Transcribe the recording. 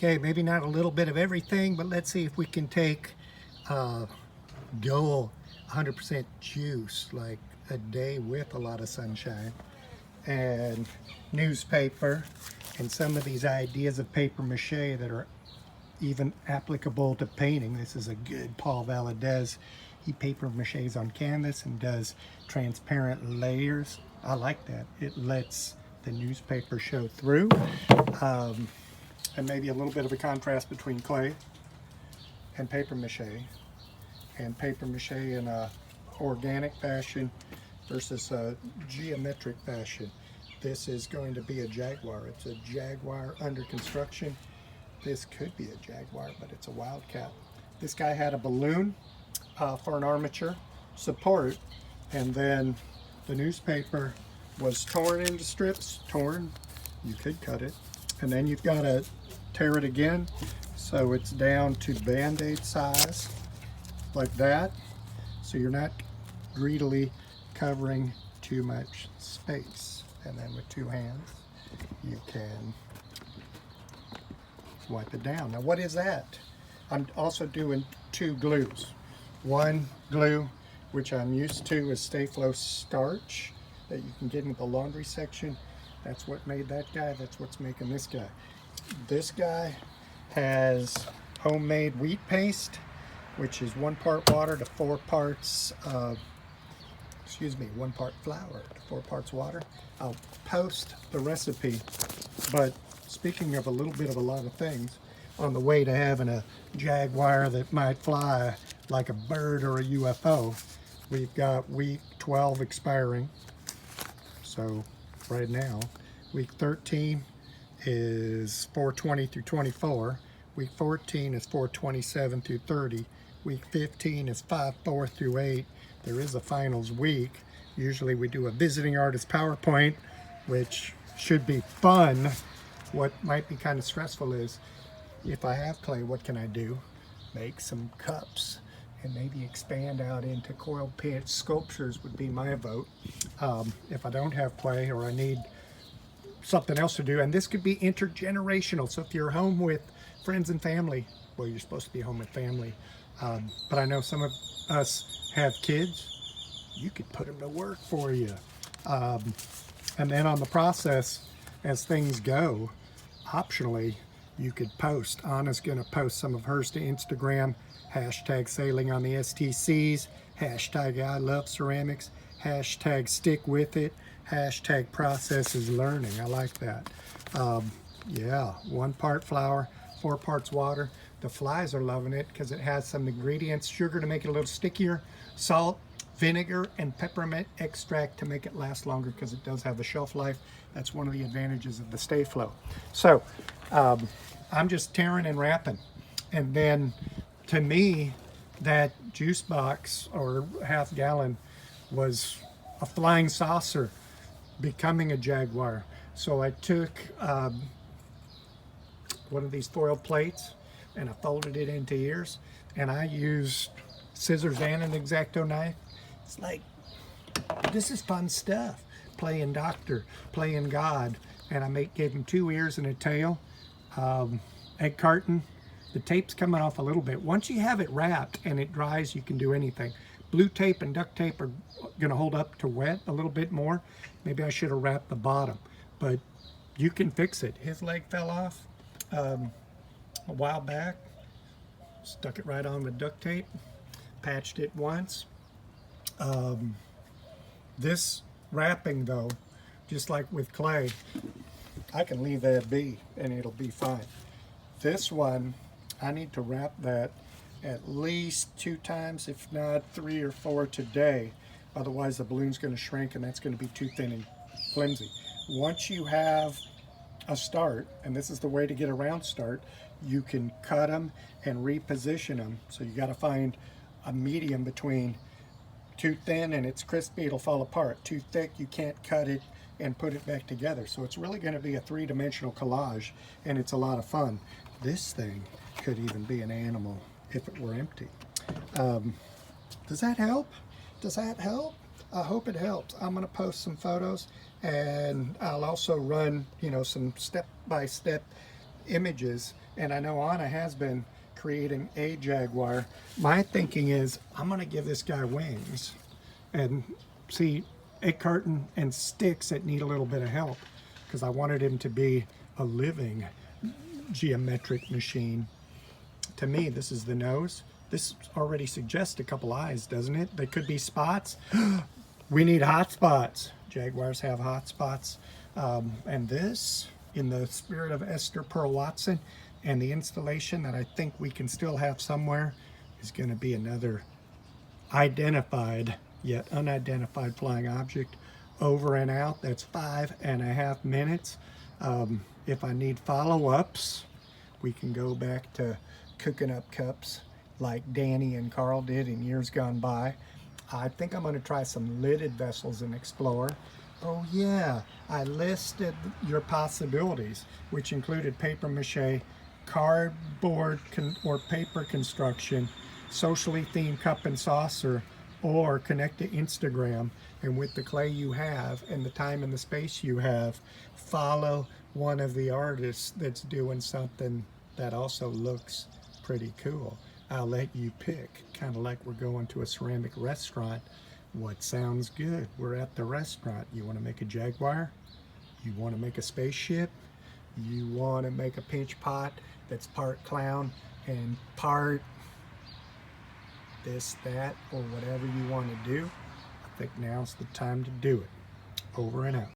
Okay, maybe not a little bit of everything, but let's see if we can take dull 100% juice, like a day with a lot of sunshine, and newspaper, and some of these ideas of paper mache that are even applicable to painting. This is a good Paul Valadez. He paper maches on canvas and does transparent layers. I like that. It lets the newspaper show through. And maybe a little bit of a contrast between clay and paper mache in a organic fashion versus a geometric fashion. This is going to be a Jaguar. It's a Jaguar under construction. This could be a Jaguar, but it's a Wildcat. This guy had a balloon for an armature support, and then the newspaper was torn into strips. Torn, you could cut it, and then you've got to tear it again, so it's down to Band-Aid size, like that, so you're not greedily covering too much space. And then with two hands, you can wipe it down. Now, what is that? I'm also doing two glues. One glue, which I'm used to, is Stay-Flow starch that you can get in the laundry section. That's what made that guy. That's what's making this guy. This guy has homemade wheat paste, which is 1 part water to 4 parts, 1 part flour to 4 parts water. I'll post the recipe, but speaking of a little bit of a lot of things, on the way to having a Jaguar that might fly like a bird or a UFO, we've got week 12 expiring. So right now, week 13 is 420 through 24. Week 14 is 427 through 30. Week 15 is 5/4 through 8. There is a finals week. Usually we do a visiting artist PowerPoint, which should be fun. What might be kind of stressful is, if I have clay, what can I do? Make some cups and maybe expand out into coil pit sculptures would be my vote. If I don't have clay, or I need something else to do, and this could be intergenerational. So if you're home with friends and family, well, you're supposed to be home with family. But I know some of us have kids. You could put them to work for you. And then on the process, as things go, optionally, you could post. Anna's gonna post some of hers to Instagram. Hashtag sailing on the STCs. Hashtag I love ceramics. Hashtag stick with it. Hashtag process is learning. I like that. Yeah, 1 part flour, 4 parts water. The flies are loving it because it has some ingredients: sugar to make it a little stickier, salt, vinegar, and peppermint extract to make it last longer, because it does have a shelf life. That's one of the advantages of the Stay-Flow. So I'm just tearing and wrapping. And then to me, that juice box or half gallon was a flying saucer becoming a Jaguar. So I took one of these foil plates and I folded it into ears, and I used scissors and an X-Acto knife. It's like, this is fun stuff. Playing doctor, playing God. And I gave him 2 ears and a tail. Egg carton. The tape's coming off a little bit. Once you have it wrapped and it dries, you can do anything. Blue tape and duct tape are gonna hold up to wet a little bit more. Maybe I should have wrapped the bottom, but you can fix it. His leg fell off a while back. Stuck it right on with duct tape. Patched it once. This wrapping though, just like with clay, I can leave that be and it'll be fine. This one, I need to wrap that at least 2 times, if not 3 or 4 today. Otherwise the balloon's going to shrink and that's going to be too thin and flimsy. Once you have a start, and this is the way to get around start, you can cut them and reposition them. So you got to find a medium between too thin and it's crispy, it'll fall apart. Too thick, you can't cut it and put it back together. So it's really going to be a 3-dimensional collage, and it's a lot of fun. This thing could even be an animal if it were empty. Does that help? Does that help? I hope it helps. I'm going to post some photos, and I'll also run, some step-by-step images, and I know Anna has been creating a jaguar. My thinking is I'm gonna give this guy wings, and see, egg carton and sticks that need a little bit of help, because I wanted him to be a living geometric machine. To me, this is the nose. This already suggests a couple eyes, doesn't it? They could be spots. We need hot spots. Jaguars have hot spots. And this, in the spirit of Esther Pearl Watson, and the installation that I think we can still have somewhere, is going to be another identified yet unidentified flying object. Over and out. That's 5.5 minutes. If I need follow-ups, we can go back to cooking up cups like Danny and Carl did in years gone by. I think I'm going to try some lidded vessels and explore. Oh yeah, I listed your possibilities, which included paper mache, cardboard or paper construction, socially themed cup and saucer, or connect to Instagram. And with the clay you have and the time and the space you have, follow one of the artists that's doing something that also looks pretty cool. I'll let you pick, kind of like we're going to a ceramic restaurant. What sounds good? We're at the restaurant. You want to make a jaguar? You want to make a spaceship? You want to make a pinch pot that's part clown and part this, that, or whatever you want to do? I think now's the time to do it. Over and out.